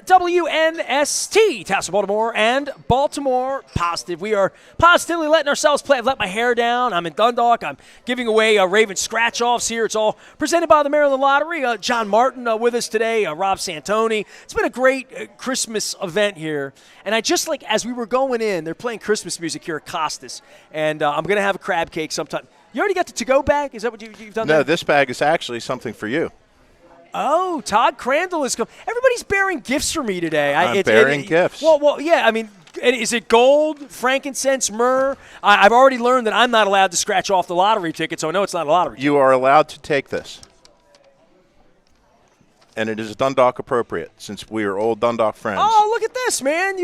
WNST, Tassel, Baltimore, and Baltimore Positive. We are positively letting ourselves play. I've let my hair down. I'm in Dundalk. I'm giving away Raven scratch-offs here. It's all presented by the Maryland Lottery. John Martin with us today, Rob Santoni. It's been a great Christmas event here. And I just as we were going in, they're playing Christmas music here at Costas. And I'm going to have a crab cake sometime. You already got the to-go bag? Is that what you've done? No, this bag is actually something for you. Oh, Todd Crandell is coming. Everybody's bearing gifts for me today. I'm bearing gifts. Well, yeah. I mean, is it gold, frankincense, myrrh? I've already learned that I'm not allowed to scratch off the lottery ticket, so I know it's not a lottery ticket. You are allowed to take this. And it is Dundalk appropriate, since we are old Dundalk friends. Oh, look at this, man.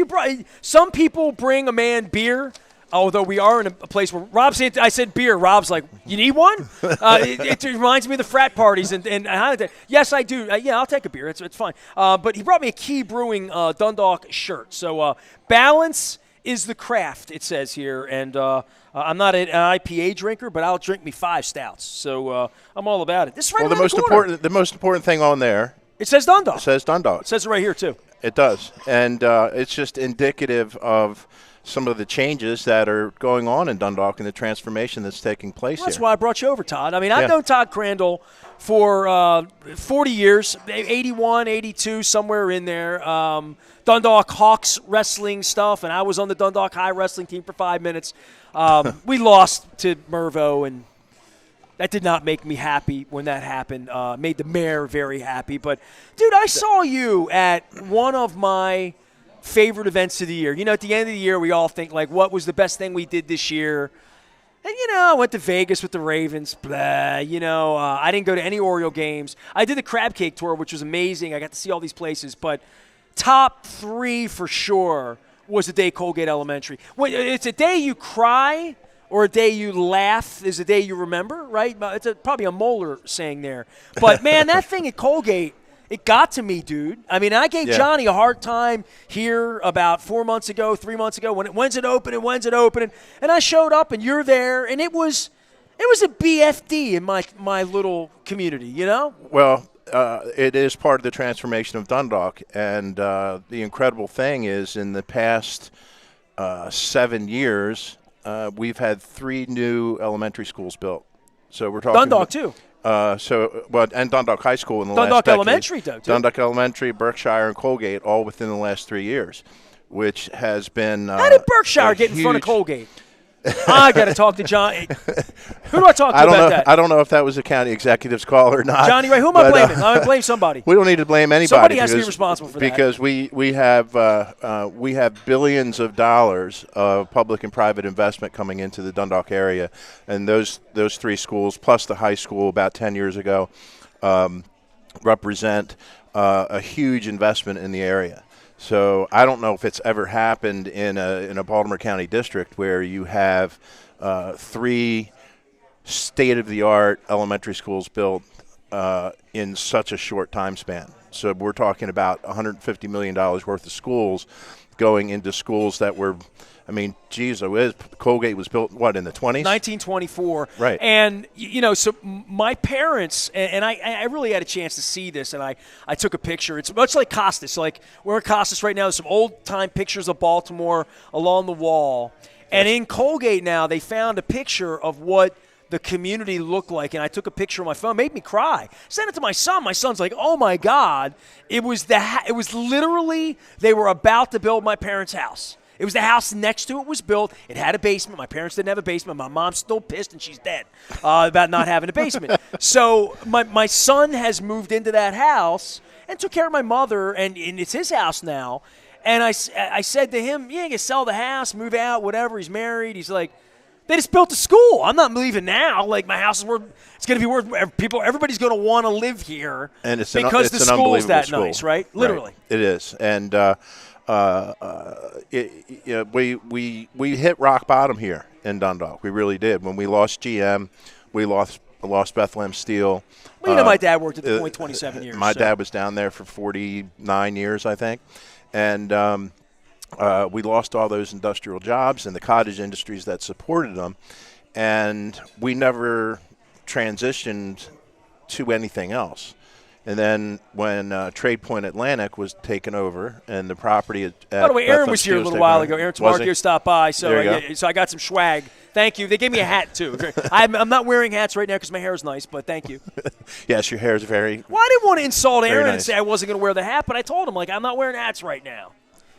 Some people bring a man beer. Although we are in a place where Rob said, I said beer. Rob's like, you need one? It reminds me of the frat parties. And yes, I do. Yeah, I'll take a beer. It's fine. But he brought me a Key Brewing Dundalk shirt. So balance is the craft, it says here. And I'm not an IPA drinker, but I'll drink me 5 stouts. So I'm all about it. This is right around the most important thing on there. It says Dundalk. It says Dundalk. It says it right here, too. It does. And it's just indicative of some of the changes that are going on in Dundalk and the transformation that's taking place here. That's why I brought you over, Todd. I mean, I've known Todd Crandell for 40 years, 81, 82, somewhere in there. Dundalk Hawks wrestling stuff, and I was on the Dundalk High wrestling team for 5 minutes. We lost to Mervo, and that did not make me happy when that happened. Made the mayor very happy. But, dude, I saw you at one of my favorite events of the year. You know, at the end of the year, we all think, what was the best thing we did this year? And, I went to Vegas with the Ravens. Blah, I didn't go to any Oriole games. I did the crab cake tour, which was amazing. I got to see all these places. But top 3 for sure was the day Colgate Elementary. It's a day you cry or a day you laugh is a day you remember, right? It's probably a Moeller saying there. But, man, that thing at Colgate, it got to me, dude. I mean, I gave Johnny a hard time here about 4 months ago, 3 months ago. When's it opening? And I showed up, and you're there, and it was a BFD in my little community, Well, it is part of the transformation of Dundalk, and the incredible thing is in the past 7 years, we've had 3 new elementary schools built. So we're talking Dundalk too. And Dundalk High School in the Dundalk last decade. Elementary, though, too. Dundalk Elementary, Berkshire, and Colgate, all within the last 3 years, which has been how did Berkshire get in front of Colgate? I got to talk to John. Who do I talk to about that? I don't know if that was a county executive's call or not. Johnny, right? Who am I blaming? I'm going to blame somebody. We don't need to blame anybody. Somebody has to be responsible for that. Because we have billions of dollars of public and private investment coming into the Dundalk area, and those 3 schools plus the high school about 10 years ago represent a huge investment in the area. So I don't know if it's ever happened in a Baltimore County district where you have 3 state-of-the-art elementary schools built in such a short time span. So we're talking about $150 million worth of schools going into schools that were, Colgate was built, in the 20s? 1924. Right. And, so my parents, and I really had a chance to see this, and I took a picture. It's much like Costas. We're at Costas right now. There's some old-time pictures of Baltimore along the wall. And in Colgate now, they found a picture of what the community looked like, and I took a picture on my phone. It made me cry. Sent it to my son. My son's like, "Oh my God!" It was literally they were about to build my parents' house. It was the house next to it was built. It had a basement. My parents didn't have a basement. My mom's still pissed, and she's dead about not having a basement. So my son has moved into that house and took care of my mother, and it's his house now. And I said to him, "Yeah, you can sell the house, move out, whatever." He's married. He's like, they just built a school. I'm not leaving now. My house is worth. It's going to be worth. Everybody's going to want to live here, and it's because the school is that school. nice, right? Literally, right. It is. And we hit rock bottom here in Dundalk. We really did. When we lost GM, we lost Bethlehem Steel. Well, my dad worked at the point 27 years. My dad was down there for 49 years, I think, and. We lost all those industrial jobs and the cottage industries that supported them, and we never transitioned to anything else. And then when Trade Point Atlantic was taken over and the property by the way, Aaron was here a little while ago. Aaron Tamarkio stopped by, so I got some swag. Thank you. They gave me a hat, too. I'm not wearing hats right now because my hair is nice, but thank you. Yes, your hair is very Well, I didn't want to insult Aaron nice. and say I wasn't going to wear the hat, but I told him, I'm not wearing hats right now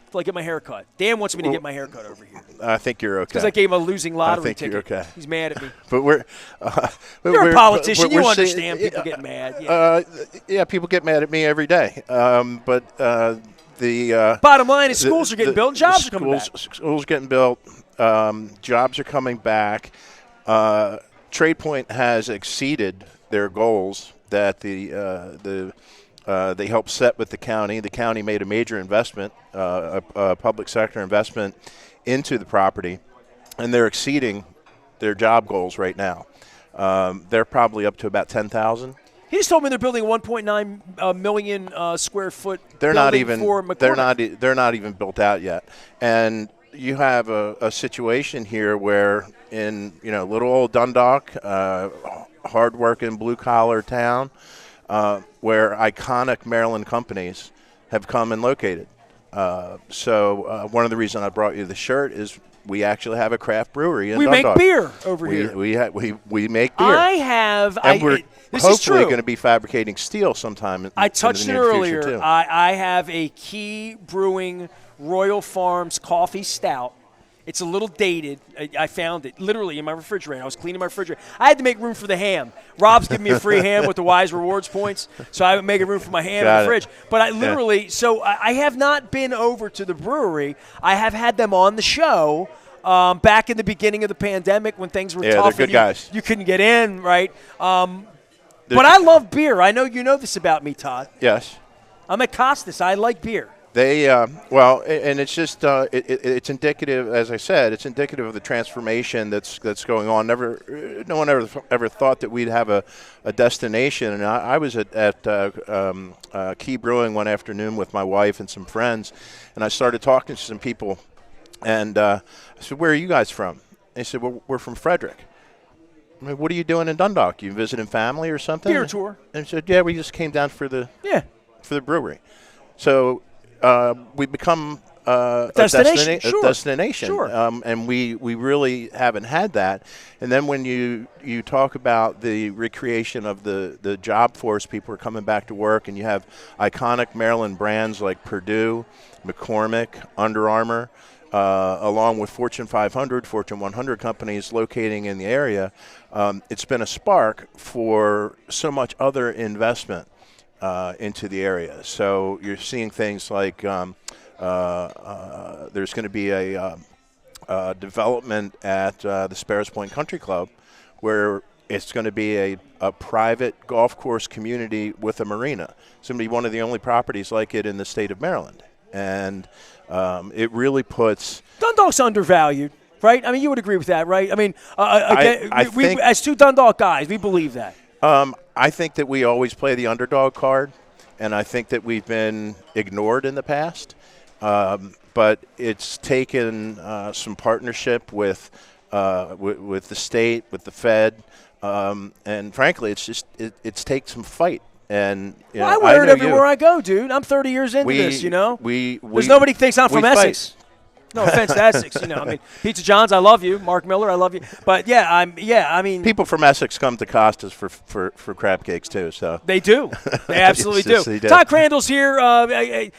until I get my hair cut. Dan wants me to get my hair cut over here. I think you're okay. Because I gave him a losing lottery ticket. You're okay. He's mad at me. But you're a politician. You understand people get mad. Yeah, people get mad at me every day. But the bottom line is schools are getting built and jobs are coming back. Schools are getting built. Jobs are coming back. Trade Point has exceeded their goals that they helped set with the county. The county made a major investment, a public sector investment into the property, and they're exceeding their job goals right now. They're probably up to about 10,000. He just told me they're building 1.9 million square foot. They're not even. McCormick. They're not even built out yet, and you have a situation here where in little old Dundalk, hard-working blue-collar town, where iconic Maryland companies have come and located. So one of the reasons I brought you the shirt is we actually have a craft brewery in Dundalk. We make beer over here. We make beer. We're hopefully going to be fabricating steel sometime. I touched it earlier. Too. I have a Key Brewing Royal Farms coffee stout. It's a little dated. I found it literally in my refrigerator. I was cleaning my refrigerator. I had to make room for the ham. Rob's giving me a free ham with the Wise Rewards points, so I making room for my ham in the fridge. But I literally, so I have not been over to the brewery. I have had them on the show back in the beginning of the pandemic when things were tough. They're good guys. You couldn't get in, right? But I love beer. I know you know this about me, Todd. Yes. I'm at Costas. I like beer. They and it's just it's indicative, as I said, it's indicative of the transformation that's going on. No one ever thought that we'd have a destination. And I was at Key Brewing one afternoon with my wife and some friends, and I started talking to some people, and I said, "Where are you guys from?" And they said, "Well, we're from Frederick." I mean, what are you doing in Dundalk? You visiting family or something? Beer tour. And I said, "Yeah, we just came down for the brewery." So. We become a destination. Sure. And we really haven't had that. And then when you talk about the recreation of the job force, people are coming back to work, and you have iconic Maryland brands like Purdue, McCormick, Under Armour, along with Fortune 500, Fortune 100 companies locating in the area. It's been a spark for so much other investment into the area. So you're seeing things like there's going to be a development at the Sparrows Point Country Club where it's going to be a private golf course community with a marina. It's going to be one of the only properties like it in the state of Maryland. And it really puts... Dundalk's undervalued, right? I mean, you would agree with that, right? I mean, we as two Dundalk guys, we believe that. I think that we always play the underdog card, and I think that we've been ignored in the past. But it's taken some partnership with the state, with the Fed, and frankly, it's taken some fight. And I wear it everywhere I go, dude. I'm 30 years into this. There's nobody thinks I'm from Essex. Fight. No offense to Essex, I mean, Pizza John's, I love you. Mark Miller, I love you. But I mean, people from Essex come to Costas for crab cakes too. So they do, they absolutely do. They do. Todd Crandell's here. I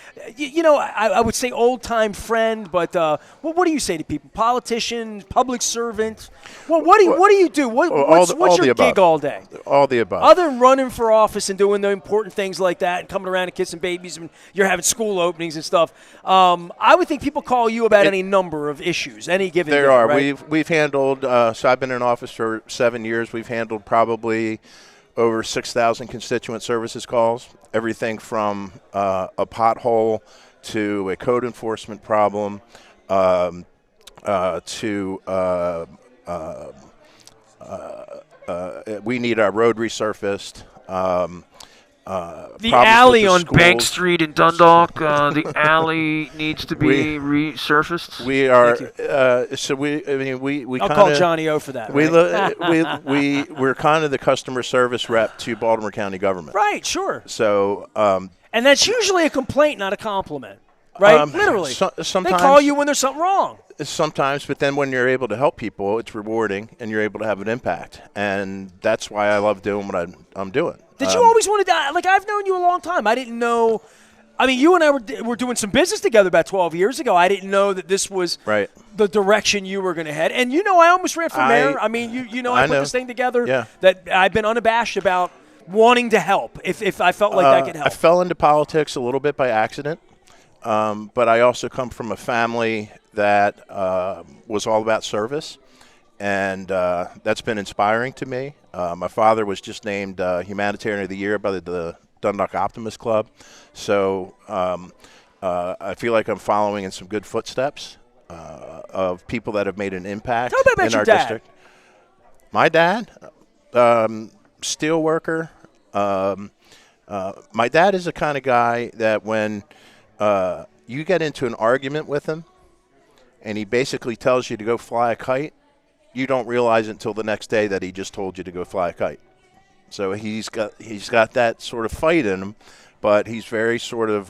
would say old time friend, but what do you say to people? Politician, public servant. Well, what do you do? What's your gig all day? All the above. Other than running for office and doing the important things like that, and coming around and kissing babies, and you're having school openings and stuff. I would think people call you about any number of issues, any given day. There are. Right? We've handled, so I've been in office for 7 years. We've handled probably over 6,000 constituent services calls, everything from a pothole to a code enforcement problem to we need our road resurfaced. The alley on Bank Street in Dundalk, the alley needs to be resurfaced. We are we I'll call Johnny O for that. Right? We're kind of the customer service rep to Baltimore County government. Right, sure. So and that's usually a complaint, not a compliment. Right? Literally. Sometimes they call you when there's something wrong. Sometimes, but then when you're able to help people, it's rewarding and you're able to have an impact. And that's why I love doing what I'm doing. Did you always want to – like, I've known you a long time. I didn't know – I mean, you and I were doing some business together about 12 years ago. I didn't know that this was the direction you were going to head. And, I almost ran for mayor. I mean, I put this thing together that I've been unabashed about wanting to help if I felt like I could help. I fell into politics a little bit by accident, but I also come from a family that was all about service. And that's been inspiring to me. My father was just named Humanitarian of the Year by the Dundalk Optimist Club. So I feel like I'm following in some good footsteps of people that have made an impact in our district. My dad, steel worker. My dad is the kind of guy that when you get into an argument with him and he basically tells you to go fly a kite, you don't realize until the next day that he just told you to go fly a kite. So he's got that sort of fight in him, but he's very sort of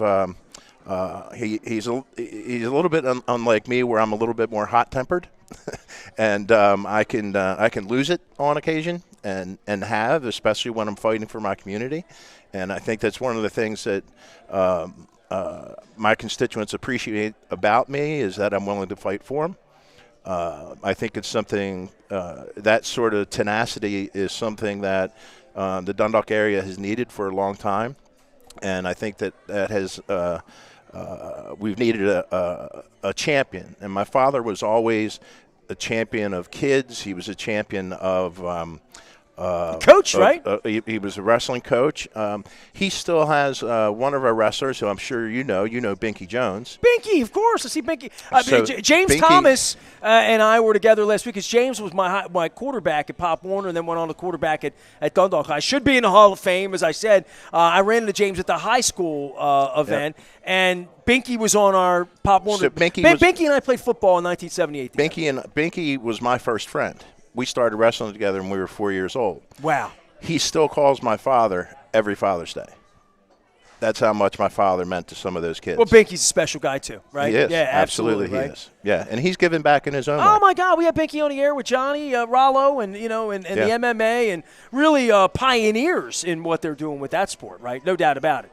he's a little bit unlike me, where I'm a little bit more hot-tempered, and I can lose it on occasion, and have, especially when I'm fighting for my community, and I think that's one of the things that my constituents appreciate about me, is that I'm willing to fight for them. I think it's something that sort of tenacity is something that the Dundalk area has needed for a long time, and I think that has we've needed a champion. And my father was always a champion of kids. He was a champion of coach, right? He was a wrestling coach. He still has one of our wrestlers, who I'm sure you know Binky Jones. Binky, of course. I see Binky. James Binky, Thomas and I were together last week, because James was my quarterback at Pop Warner and then went on to quarterback at Dundalk. I should be in the Hall of Fame, as I said. I ran into James at the high school event, and Binky was on our Pop Warner. So Binky and I played football in 1978. Binky was my first friend. We started wrestling together when we were 4 years old. Wow. He still calls my father every Father's Day. That's how much my father meant to some of those kids. Well, Binky's a special guy too, right? He is. Yeah, absolutely he right? is. Yeah, and he's given back in his own way. Oh, my God. We had Binky on the air with Johnny Rollo and the MMA, and really pioneers in what they're doing with that sport, right? No doubt about it.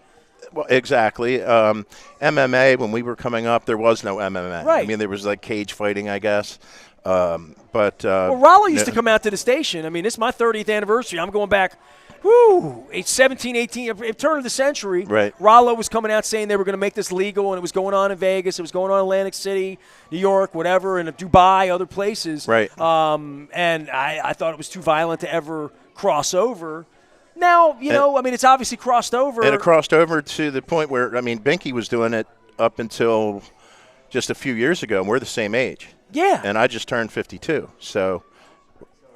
Well, exactly. MMA, when we were coming up, there was no MMA. Right. I mean, there was like cage fighting, I guess. But Rollo used to come out to the station. I mean, this is my 30th anniversary. I'm going back, it's 17, 18, turn of the century. Right. Rollo was coming out saying they were going to make this legal, and it was going on in Vegas. It was going on in Atlantic City, New York, whatever, and Dubai, other places. Right. And I thought it was too violent to ever cross over. Now, it's obviously crossed over. And it crossed over to the point where, Binky was doing it up until just a few years ago, and we're the same age. Yeah. And I just turned 52, so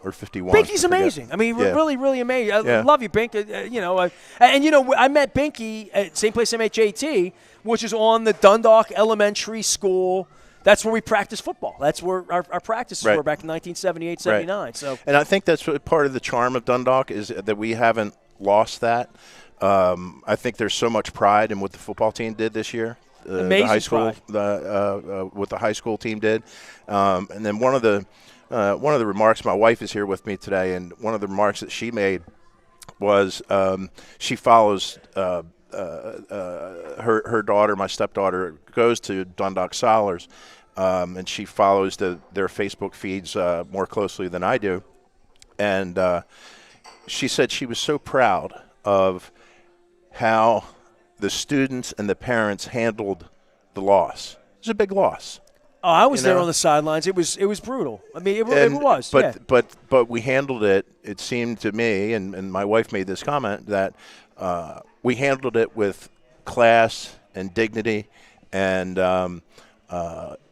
or 51. Binky's amazing. Really, really amazing. I love you, Bink. I met Binky at same place I met JT, which is on the Dundalk Elementary School. That's where we practiced football. That's where our practices were back in 1978, 79. Right. So, and I think that's what part of the charm of Dundalk is, that we haven't lost that. I think there's so much pride in what the football team did this year. Amazing the high school, pride. What the high school team did, and then one of the remarks. My wife is here with me today, and one of the remarks that she made was she follows her daughter, my stepdaughter, goes to Dundalk Solars, and she follows their Facebook feeds more closely than I do, and she said she was so proud of how the students and the parents handled the loss. It was a big loss. Oh, I was there on the sidelines. It was brutal. I mean, it was. But we handled it. It seemed to me, and my wife made this comment, that we handled it with class and dignity, and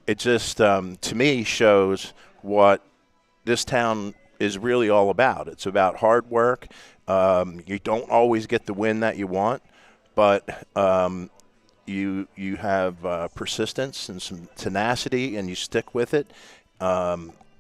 it just to me shows what this town is really all about. It's about hard work. You don't always get the win that you want, but you have persistence and some tenacity, and you stick with it.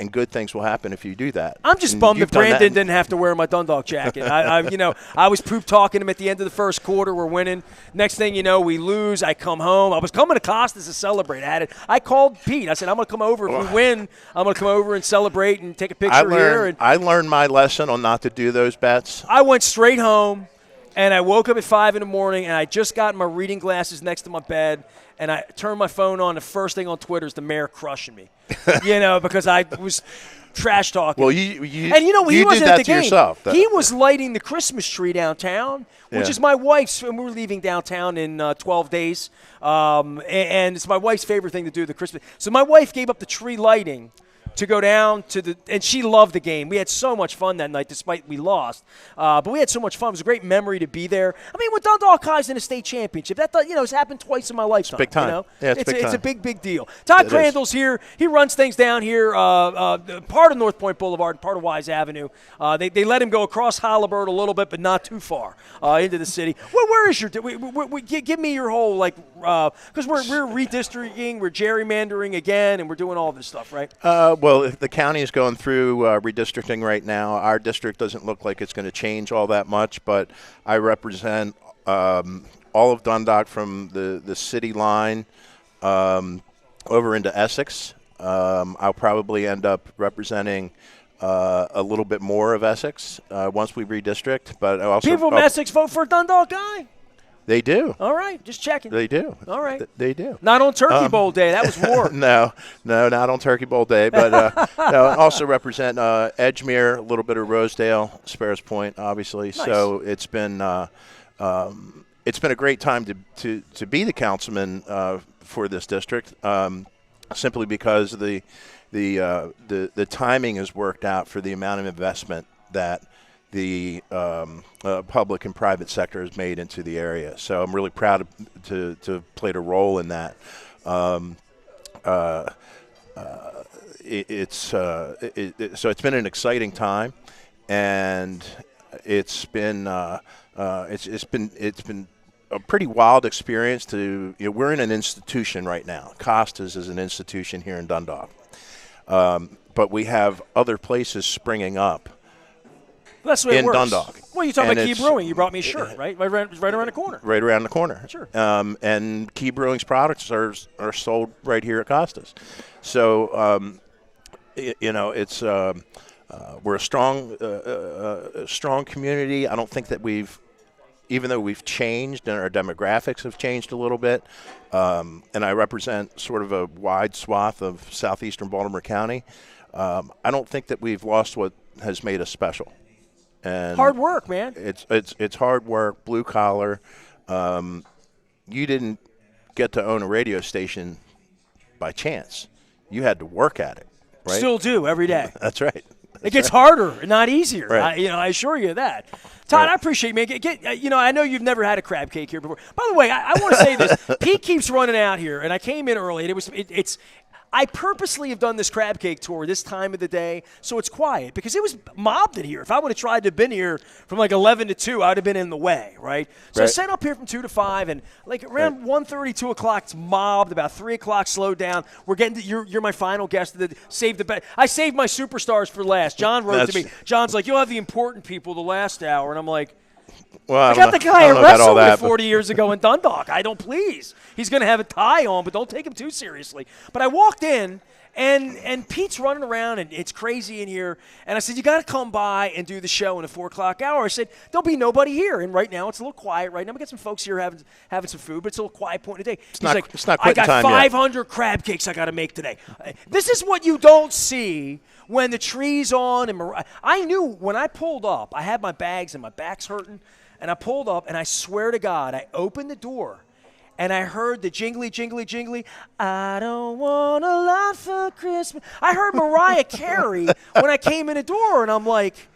And good things will happen if you do that. I'm just bummed that Brandon didn't have to wear my Dundalk jacket. I was poop talking him at the end of the first quarter. We're winning. Next thing you know, we lose. I come home. I was coming to Costas to celebrate. I called Pete. I said, I'm going to come over. If we win, I'm going to come over and celebrate and take a picture here. I learned my lesson on not to do those bets. I went straight home, and I woke up at 5 in the morning, and I just got my reading glasses next to my bed, and I turned my phone on. The first thing on Twitter is the mayor crushing me, because I was trash talking. Well, he wasn't at the game. Yourself, he was lighting the Christmas tree downtown, which is my wife's. And we're leaving downtown in 12 days, and it's my wife's favorite thing to do, the Christmas. So my wife gave up the tree lighting to go down to and she loved the game. We had so much fun that night, despite we lost. But we had so much fun. It was a great memory to be there. I mean, with Dundalk High's in a state championship, it's happened twice in my lifetime. It's big time. Yeah, it's big time. It's a big deal. Todd Crandell's here. He runs things down here, part of North Point Boulevard, part of Wise Avenue. They let him go across Halliburton a little bit, but not too far into the city. Where is your give me your whole, because we're redistricting, we're gerrymandering again, and we're doing all this stuff, right? Well, the county is going through redistricting right now. Our district doesn't look like it's going to change all that much, but I represent all of Dundalk from the city line over into Essex. I'll probably end up representing a little bit more of Essex once we redistrict. But also, people from Essex vote for Dundalk guy. They do. All right, just checking. They do. All right. They do. Not on Turkey Bowl Day. That was war. No, not on Turkey Bowl Day. But I also represent Edgemere, a little bit of Rosedale, Sparrows Point, obviously. Nice. So it's been a great time to be the councilman for this district, simply because the timing has worked out for the amount of investment that the public and private sector has made into the area. So I'm really proud to have played a role in that. So it's been an exciting time, and it's been a pretty wild experience. We're in an institution right now. Costas is an institution here in Dundalk, but we have other places springing up. That's the way it works. Dundalk. Well, you talk about Key Brewing. You brought me a shirt, right? Right around the corner. Right around the corner. Sure. And Key Brewing's products are sold right here at Costas. So, it's we're a strong community. I don't think that even though we've changed and our demographics have changed a little bit, and I represent sort of a wide swath of southeastern Baltimore County, I don't think that we've lost what has made us special. And hard work, man. It's hard work, blue collar. You didn't get to own a radio station by chance. You had to work at it, right? Still do every day. That's right. It gets harder, not easier. Right. I assure you that. Todd, right. I appreciate you, man. I know you've never had a crab cake here before. By the way, I want to say this. Pete keeps running out here, and I came in early, and I purposely have done this crab cake tour this time of the day so it's quiet because it was mobbed in here. If I would have tried to have been here from 11 to 2, I would have been in the way, right? So I set up here from 2 to 5, and around 1:30, 2 o'clock, it's mobbed. About 3 o'clock, slowed down. We're getting to, you're my final guest. Save the best. I saved my superstars for last. John wrote to me. John's like, you'll have the important people the last hour. And I'm like, well, I got the guy I wrestled with 40 years ago in Dundalk. Please. He's going to have a tie on, but don't take him too seriously. But I walked in, and Pete's running around, and it's crazy in here. And I said, you got to come by and do the show in the 4 o'clock hour. I said, there'll be nobody here. And right now, it's a little quiet right now. We got some folks here having some food, but it's a little quiet point in the day. It's not I got time 500 yet. crab cakes I got to make today. This is what you don't see when the tree's on. And I knew when I pulled up, I had my bags and my back's hurting. And I pulled up, and I swear to God, I opened the door, and I heard the jingly, jingly, jingly, I don't want a lot for Christmas. I heard Mariah Carey when I came in the door, and I'm like,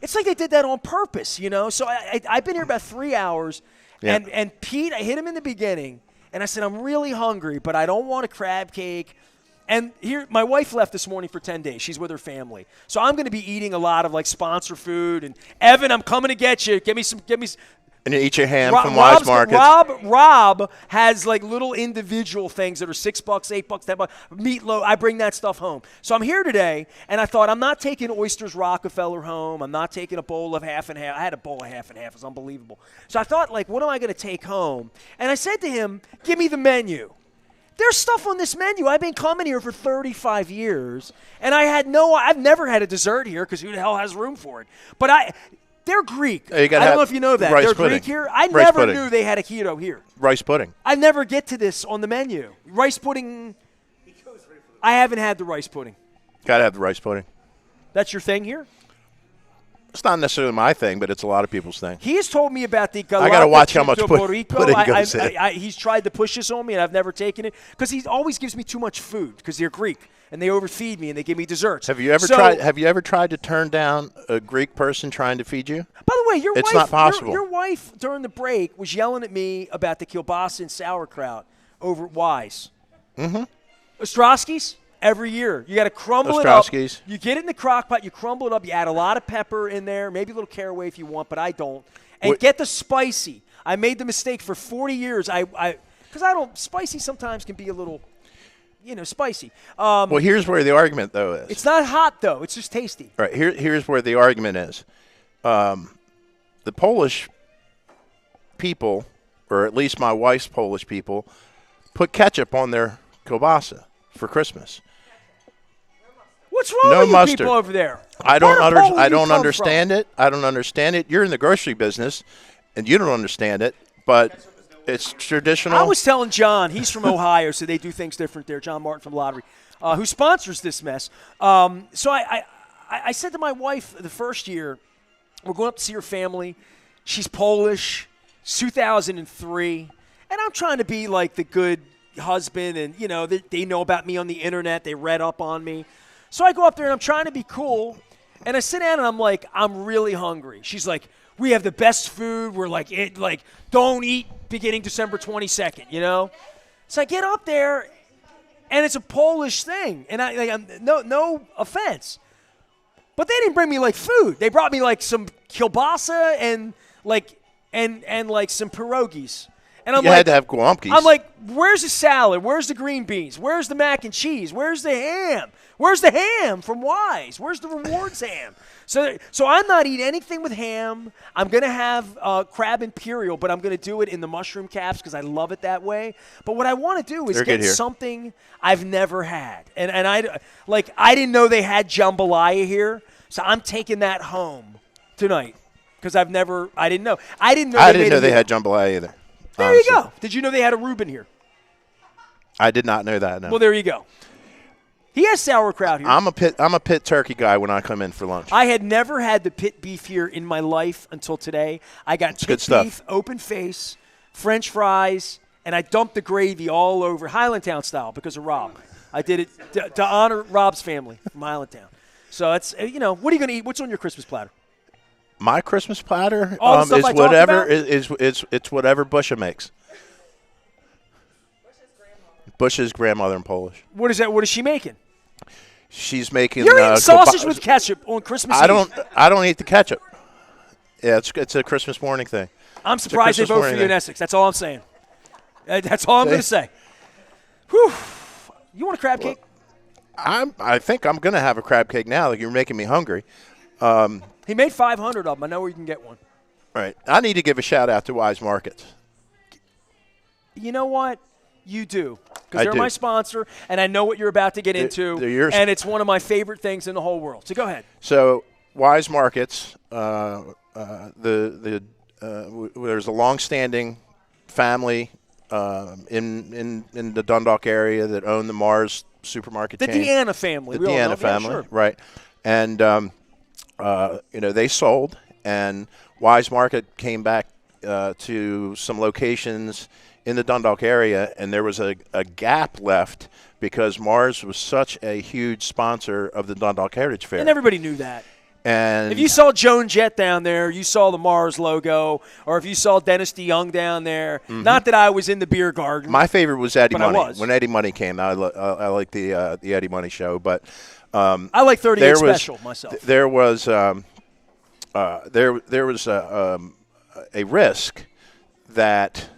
it's like they did that on purpose, So I've been here about 3 hours, and Pete, I hit him in the beginning, and I said, I'm really hungry, but I don't want a crab cake. And here, my wife left this morning for 10 days. She's with her family. So I'm going to be eating a lot of, like, sponsor food. And, Evan, I'm coming to get you. Give me some. And you eat your ham from Wise Markets. Rob has, like, little individual things that are $6, $8, $10. Meatloaf. I bring that stuff home. So I'm here today, and I thought I'm not taking Oysters Rockefeller home. I'm not taking a bowl of half and half. I had a bowl of half and half. It was unbelievable. So I thought, like, what am I going to take home? And I said to him, give me the menu. There's stuff on this menu. I've been coming here for 35 years, and I've never had a dessert here because who the hell has room for it? But they're Greek. I don't know if you know that. They're pudding. Greek here. I never knew they had a keto here. Rice pudding. I never get to this on the menu. Rice pudding. I haven't had the rice pudding. Got to have the rice pudding. That's your thing here? It's not necessarily my thing, but it's a lot of people's thing. He has told me about the galata I got to watch how much pudding goes in. He's tried to push this on me, and I've never taken it because he always gives me too much food because they're Greek and they overfeed me and they give me desserts. Have you ever tried to turn down a Greek person trying to feed you? By the way, it's not possible. Your wife during the break was yelling at me about the kielbasa and sauerkraut over at Wise. Mm-hmm. Ostrowski's. Every year. You got to crumble it up. You get it in the crock pot. You crumble it up. You add a lot of pepper in there, maybe a little caraway if you want, but I don't. And get the spicy. I made the mistake for 40 years. Spicy sometimes can be a little, spicy. Well, here's where the argument, though, is. It's not hot, though. It's just tasty. Right. Here's where the argument is. The Polish people, or at least my wife's Polish people, put ketchup on their kielbasa for Christmas. What's wrong with mustard. You people over there? I don't understand it. I don't understand it. You're in the grocery business, and you don't understand it, but it's traditional. I was telling John, he's from Ohio, so they do things different there. John Martin from Lottery, who sponsors this mess. So I said to my wife the first year, we're going up to see her family. She's Polish, 2003, and I'm trying to be like the good husband, and they know about me on the internet. They read up on me. So I go up there and I'm trying to be cool, and I sit down and I'm like, I'm really hungry. She's like, we have the best food. We're like, don't eat beginning December 22nd, So I get up there, and it's a Polish thing, and I'm no offense, but they didn't bring me like food. They brought me like some kielbasa and some pierogies. And you had to have guamkis. I'm like, where's the salad? Where's the green beans? Where's the mac and cheese? Where's the ham? Where's the ham from Wise? Where's the rewards ham? So I'm not eating anything with ham. I'm going to have crab imperial, but I'm going to do it in the mushroom caps because I love it that way. But what I want to do is get something I've never had. And I didn't know they had jambalaya here, so I'm taking that home tonight because I didn't know. I didn't know they had jambalaya either. There you go. Did you know they had a Reuben here? I did not know that. No. Well, there you go. He has sauerkraut here. I'm a pit turkey guy when I come in for lunch. I had never had the pit beef here in my life until today. I got pit beef, open face, French fries, and I dumped the gravy all over Highlandtown style because of Rob. I did it to honor Rob's family from Highlandtown. So it's what are you going to eat? What's on your Christmas platter? My Christmas platter is whatever it's whatever Busha makes. Bush's grandmother in Polish. What is that? What is she making? She's making. You're eating sausage with ketchup on Christmas Eve. I don't eat the ketchup. Yeah, it's a Christmas morning thing. I'm surprised they vote for you in Essex. That's all I'm saying. That's all I'm going to say. Whew. You want a crab cake? I think I'm going to have a crab cake now. Like, you're making me hungry. He made 500 of them. I know where you can get one. Right. I need to give a shout-out to Wise Markets. You know what? You do. Because they're my sponsor, and I know what you're about to get into, and it's one of my favorite things in the whole world. So go ahead. So Wise Markets, there's a long-standing family in the Dundalk area that own the Mars supermarket chain. The Deanna family. The Deanna family, sure. Right. And they sold, and Wise Market came back to some locations in the Dundalk area, and there was a gap left because Mars was such a huge sponsor of the Dundalk Heritage Fair. And everybody knew that. And if you saw Joan Jett down there, you saw the Mars logo, or if you saw Dennis DeYoung down there, not that I was in the beer garden. My favorite was Eddie But I Money. was. When Eddie Money came, I like the Eddie Money show. But I like 38 Special myself. There was a risk that,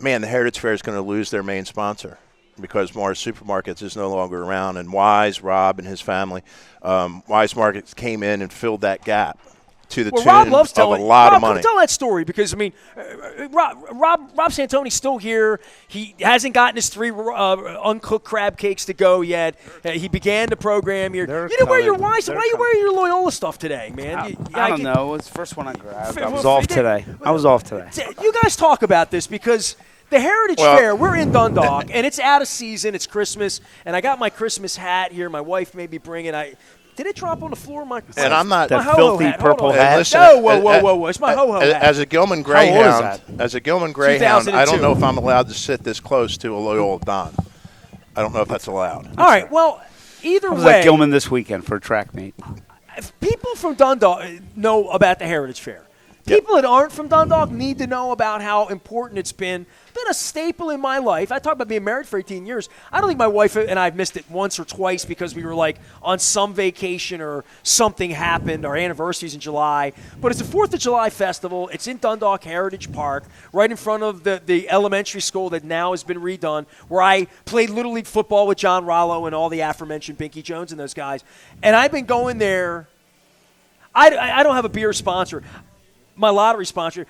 man, the Heritage Fair is going to lose their main sponsor because Mars Supermarkets is no longer around. And Rob and his family, Wise Markets came in and filled that gap to the tune Rob loves of telling, a lot of money. Tell that story because, I mean, Rob Santoni's still here. He hasn't gotten his 3 uncooked crab cakes to go yet. He began the program here. You didn't wear your Wise. Why are you wearing your Loyola stuff today, man? I don't know. It's the first one I grabbed. I was off today. You guys talk about this because the Heritage Fair, we're in Dundalk, and it's out of season. It's Christmas, and I got my Christmas hat here. My wife made me bring it. Did it drop on the floor? And I'm not that filthy purple hat. Listen, no, whoa! It's my ho-ho hat. As a Gilman Greyhound, I don't know if I'm allowed to sit this close to a Loyola Don. I don't know if that's allowed. All right. Well, either way, I was at Gilman this weekend for a track meet. If people from Dundalk know about the Heritage Fair. People that aren't from Dundalk need to know about how important it's been a staple in my life. I talk about being married for 18 years. I don't think my wife and I have missed it once or twice because we were like on some vacation or something happened. Our anniversary's in July. But it's the 4th of July festival. It's in Dundalk Heritage Park, right in front of the elementary school that now has been redone, where I played Little League football with John Rollo and all the aforementioned Binky Jones and those guys. And I've been going there. I don't have a beer sponsor. My lottery sponsor.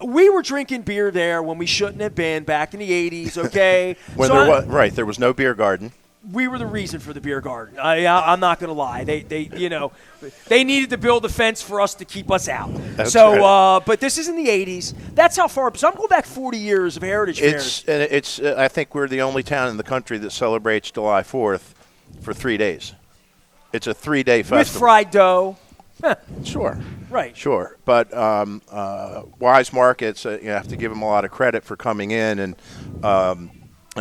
We were drinking beer there when we shouldn't have been back in the 80s, okay? There was no beer garden. We were the reason for the beer garden. I'm not going to lie. They needed to build a fence for us to keep us out. But this is in the 80s. That's how far. So I'm going back 40 years of heritage fairs. I think we're the only town in the country that celebrates July 4th for 3 days. It's a 3-day festival. With fried dough. Sure. Right. Sure. But Wise Markets, you have to give them a lot of credit for coming in and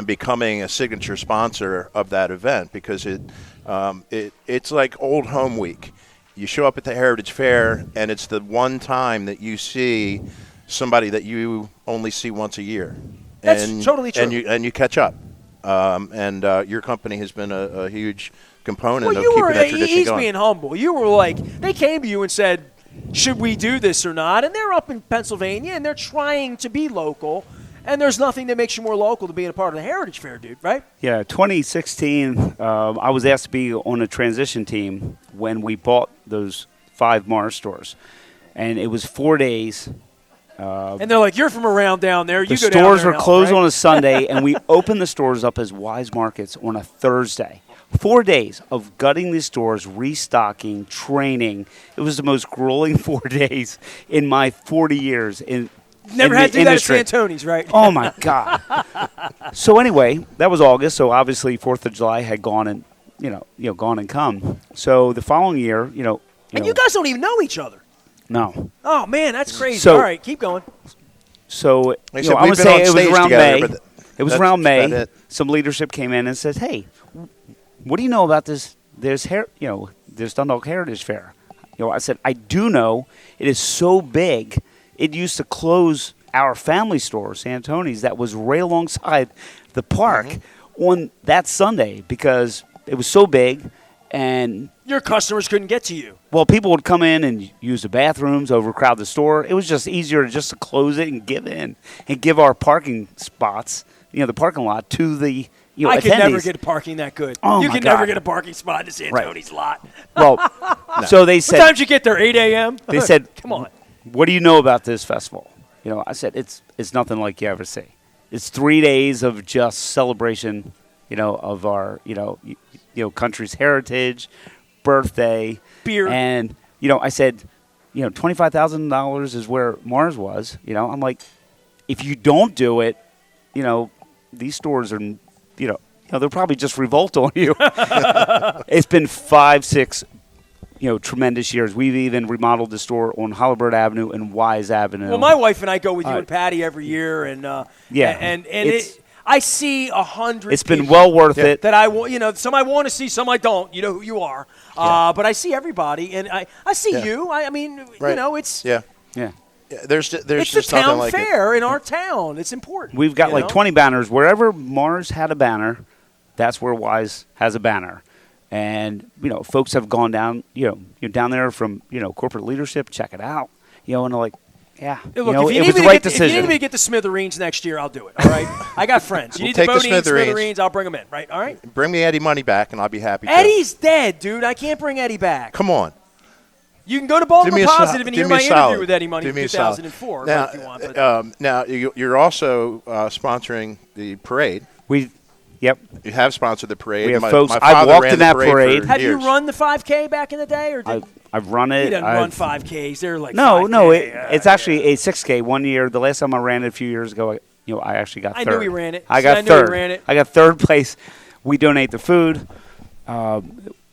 becoming a signature sponsor of that event because it's like old home week. You show up at the Heritage Fair, and it's the one time that you see somebody that you only see once a year. That's totally true. And you catch up. Your company has been a huge component of keeping that tradition he's going. Being humble. You were like, they came to you and said, should we do this or not? And they're up in Pennsylvania, and they're trying to be local. And there's nothing that makes you more local than being a part of the Heritage Fair, dude, right? Yeah, 2016, I was asked to be on a transition team when we bought those 5 Mars stores. And it was 4 days. And they're like, you're from around down there. The stores were closed on a Sunday, and we opened the stores up as Wise Markets on a Thursday. 4 days of gutting these stores, restocking, training. It was the most grueling 4 days in my 40 years Never had to do that at Santoni's, right? Oh, my God. So anyway, that was August, so obviously 4th of July had gone and, gone and come. So the following year, And you guys don't even know each other. No. Oh, man, that's crazy. So, all right, keep going. So, I would say it was around May. It was around May. Some leadership came in and said, hey, what do you know about this Dundalk Heritage Fair? I said, I do know it is so big. It used to close our family store, Santoni's, that was right alongside the park on that Sunday because it was so big and your customers couldn't get to you. Well, people would come in and use the bathrooms, overcrowd the store. It was just easier to close it and give our parking spots, the parking lot to the I attendees. could never get parking that good. Oh, you my could God. never get a parking spot at Santoni's lot. Well, so they said. What time did you get there? 8 a.m. They said, "Come on, what do you know about this festival?" I said, "It's nothing like you ever see. It's 3 days of just celebration, of our, country's heritage, birthday, beer, and I said, $25,000 is where Mars was. I'm like, if you don't do it, these stores are." They'll probably just revolt on you. It's been 5, 6, tremendous years. We've even remodeled the store on Halliburton Avenue and Wise Avenue. Well, my wife and I go with you and Patty every year, and I see 100. It's been well worth it. That I want, some I want to see, some I don't. You know who you are. But I see everybody, and I see you. I mean, it's yeah. There's it's just the town like fair in our town. It's important. We've got like 20 banners wherever Mars had a banner. That's where Wise has a banner, and folks have gone down. You're down there from corporate leadership. Check it out. And they're like. Yeah, look, it was the right decision. If you need me to get the Smithereens next year, I'll do it. All right, I got friends. You need the Bodine Smithereens, I'll bring them in. Right, all right. Bring me Eddie Money back, and I'll be happy. Eddie's dead, dude. I can't bring Eddie back. Come on. You can go to Baltimore Positive and hear my interview with Eddie Money in 2004. Now, if you want, now you're also sponsoring the parade. Yep. You have sponsored the parade. We have folks. I've walked in that parade. Have you run the 5K back in the day, or I've run it. He doesn't run 5Ks. They're like no. 5K. It's actually a 6K. One year, the last time I ran it a few years ago, I actually got third. I knew he ran it. I got third. I got third place. We donate the food.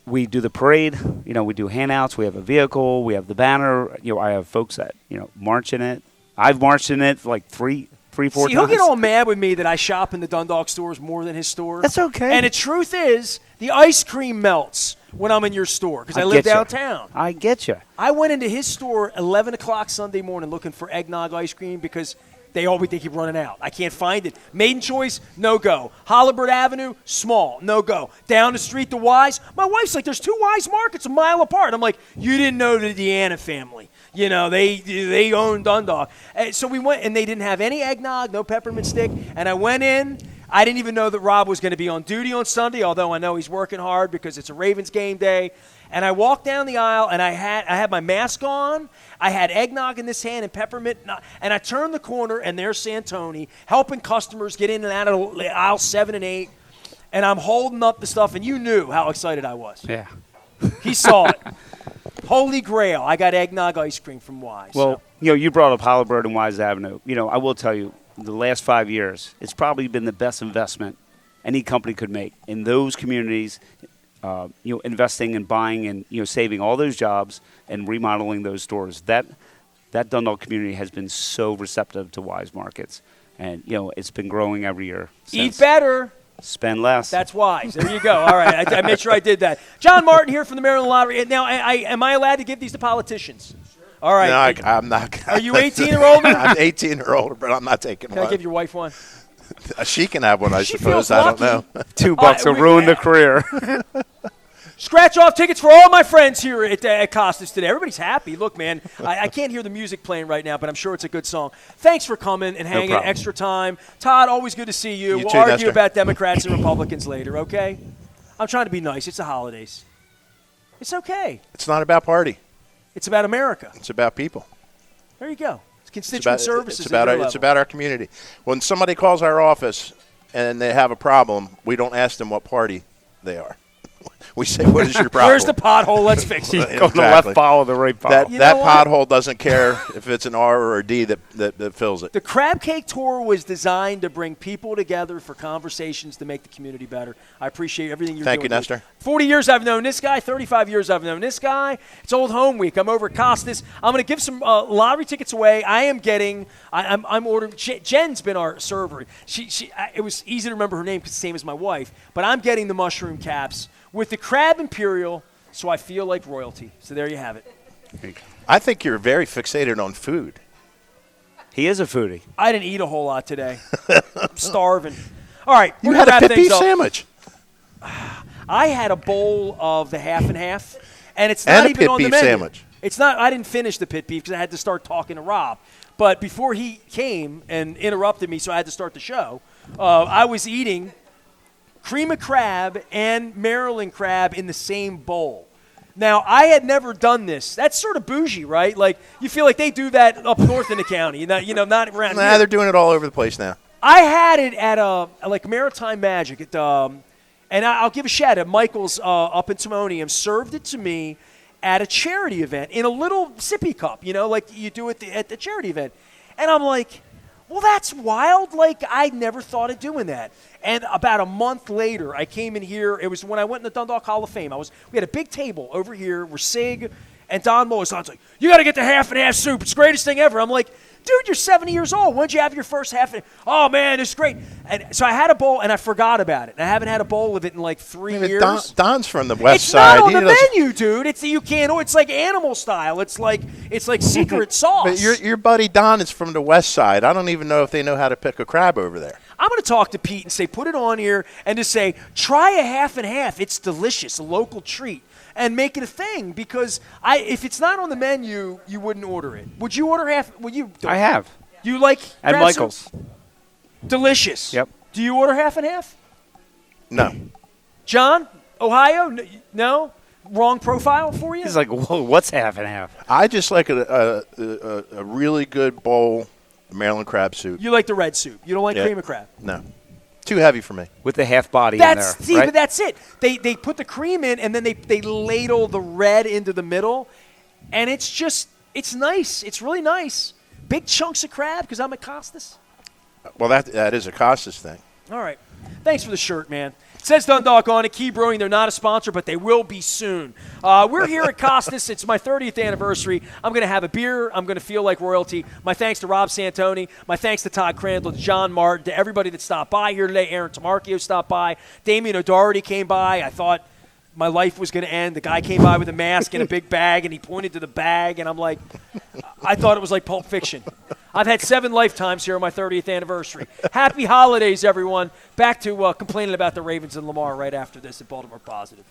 We do the parade. We do handouts. We have a vehicle. We have the banner. I have folks that march in it. I've marched in it for like 3-4 times. He'll get all mad with me that I shop in the Dundalk stores more than his store. That's okay. And the truth is, the ice cream melts when I'm in your store because I live downtown. I get you. I went into his store 11 o'clock Sunday morning looking for eggnog ice cream because they keep running out. I can't find it. Maiden Choice, no go. Holabird Avenue, small, no go. Down the street, the Wise. My wife's like, there's 2 Wise markets a mile apart. I'm like, you didn't know the Deanna family. They own Dundalk. So we went, and they didn't have any eggnog, no peppermint stick. And I went in. I didn't even know that Rob was going to be on duty on Sunday, although I know he's working hard because it's a Ravens game day. And I walked down the aisle, and I had my mask on. I had eggnog in this hand and peppermint. And I turned the corner, and there's Santoni helping customers get in and out of aisle 7 and 8. And I'm holding up the stuff, and you knew how excited I was. Yeah. He saw it. Holy Grail. I got eggnog ice cream from Wise. Well, you brought up Holabird and Wise Avenue. I will tell you, the last 5 years, it's probably been the best investment any company could make in those communities, investing and buying and, saving all those jobs and remodeling those stores. That Dundalk community has been so receptive to Wise Markets. And, it's been growing every year. Eat better. Spend less. That's Wise. There you go. All right. I made sure I did that. John Martin here from the Maryland Lottery. Now, am I allowed to give these to politicians? All right. No, I'm not. Are you 18 or older? I'm 18 or older, but I'm not taking one. Can I give your wife one? She can have one, I She suppose. feels I don't know. $2 will ruin the career. Scratch off tickets for all my friends here at Costas today. Everybody's happy. Look, man, I can't hear the music playing right now, but I'm sure it's a good song. Thanks for coming and hanging extra time. Todd, always good to see you. We'll argue Nestor. about Democrats and Republicans later, okay? I'm trying to be nice. It's the holidays. It's okay. It's not about party. It's about America. It's about people. There you go. It's constituent services. It's about our community. When somebody calls our office and they have a problem, we don't ask them what party they are. We say, what is your problem? Where's the pothole? Let's fix it. Go to the left follow the right follow. That pothole doesn't care if it's an R or a D that fills it. The Crab Cake Tour was designed to bring people together for conversations to make the community better. I appreciate everything you're doing. Thank you, Nestor. 40 years I've known this guy. 35 years I've known this guy. It's Old Home Week. I'm over at Costas. I'm going to give some lottery tickets away. I'm ordering. Jen's been our server. It was easy to remember her name because it's the same as my wife. But I'm getting the mushroom caps with the Crab Imperial, so I feel like royalty. So there you have it. I think you're very fixated on food. He is a foodie. I didn't eat a whole lot today. I'm starving. All right. You had a pit beef sandwich. I had a bowl of the half and half, and it's not even on the menu. And a pit beef sandwich. It's not. I didn't finish the pit beef because I had to start talking to Rob. But before he came and interrupted me, so I had to start the show, I was eating cream of crab and Maryland crab in the same bowl. Now, I had never done this. That's sort of bougie, right? Like, you feel like they do that up north in the county, not around here. They're doing it all over the place now. I had it at Maritime Magic, and I'll give a shout out. Michael's up in Timonium served it to me at a charity event in a little sippy cup, like you do at the charity event. And I'm like, well, that's wild. Like, I never thought of doing that. And about a month later, I came in here. It was when I went in the Dundalk Hall of Fame. We had a big table over here where Sig and Don Moisant's like, you got to get the half and half soup. It's the greatest thing ever. I'm like, Dude, you're 70 years old. When'd you have your first half? Oh, man, it's great. And so I had a bowl, and I forgot about it. And I haven't had a bowl of it in like 3 years. Don's from the west side. It's not on the menu, dude. It's like animal style. It's like secret sauce. But your buddy Don is from the west side. I don't even know if they know how to pick a crab over there. I'm going to talk to Pete and say, put it on here and just say, try a half and half. It's delicious, a local treat. And make it a thing, because if it's not on the menu, you wouldn't order it. Would you order half? I have. You like at Michael's? Soup? Delicious. Yep. Do you order half and half? No. John, Ohio? No. Wrong profile for you? He's like, whoa, what's half and half? I just like a really good bowl of Maryland crab soup. You like the red soup. You don't like cream of crab. No. Too heavy for me. With the half body in there. See, right? But that's it. They put the cream in, and then they ladle the red into the middle, and it's nice. It's really nice. Big chunks of crab, because I'm at Costas. Well, that is a Costas thing. All right. Thanks for the shirt, man. It says Dundalk on it. Key Brewing, they're not a sponsor, but they will be soon. We're here at Costas. It's my 30th anniversary. I'm going to have a beer. I'm going to feel like royalty. My thanks to Rob Santoni. My thanks to Todd Crandell, to John Martin, to everybody that stopped by here today. Aaron Tamarchio stopped by. Damian O'Doherty came by. I thought my life was going to end. The guy came by with a mask and a big bag, and he pointed to the bag, and I'm like, I thought it was like Pulp Fiction. I've had 7 lifetimes here on my 30th anniversary. Happy holidays, everyone. Back to complaining about the Ravens and Lamar right after this at Baltimore Positive.